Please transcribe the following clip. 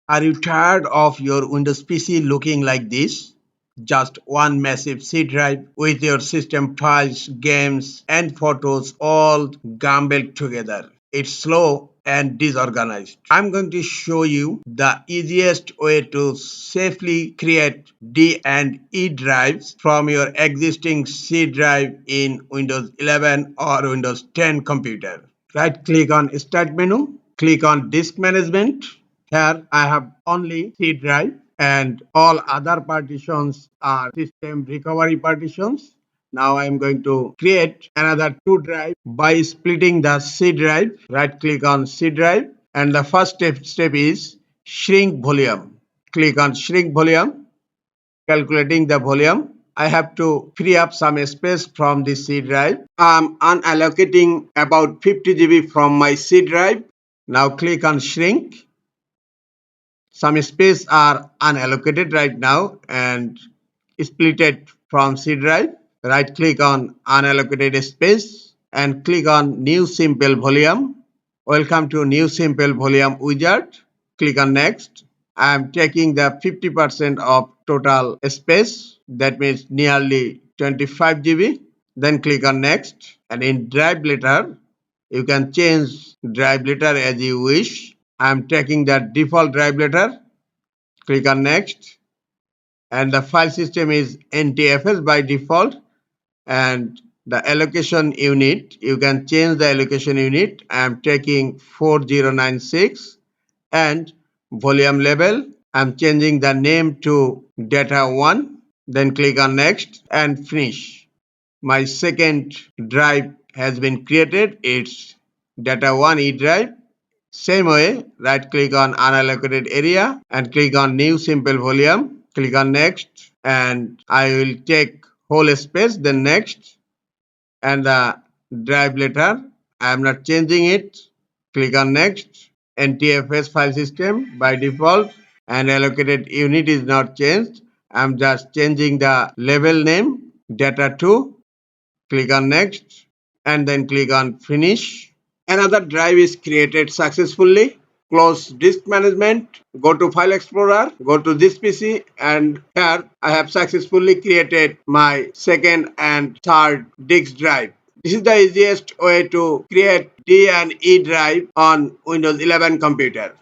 Are you tired of your Windows PC looking like this? Just one massive C drive with your system files, games, and photos all gambled together. It's slow and disorganized. I'm going to show you the easiest way to safely create D and E drives from your existing C drive in Windows 11 or Windows 10 computer. Right click on Start menu, click on Disk Management. Here I have only C drive and all other partitions are system recovery partitions. Now I am going to create another two drive by splitting the C drive. Right click on C drive and the first step is shrink volume. Click on shrink volume, calculating the volume. I have to free up some space from the C drive. I'm unallocating about 50 GB from my C drive. Now click on shrink. Some space are unallocated right now and split it from C drive. Right click on unallocated space and click on new simple volume. Welcome to new simple volume wizard. Click on next. I am taking the 50% of total space, that means nearly 25 GB. Then click on next and in drive letter you can change drive letter as you wish. I am taking the default drive letter. Click on next and the file system is NTFS by default and the allocation unit you can change the allocation unit. I am taking 4096 and volume label I'm changing the name to data 1. Then click on next and finish. My second drive has been created. It's data 1 E drive. Same way, right click on unallocated area and click on new simple volume. Click on next and I will take whole space, then next and the drive letter. I am not changing it. Click on next. NTFS file system by default and allocated unit is not changed. I'm just changing the label name data 2. Click on next and then click on finish. Another drive is created successfully. Close disk management, go to file explorer, go to this PC and here I have successfully created my second and third disk drive. This is the easiest way to create D and E drive on Windows 11 computer.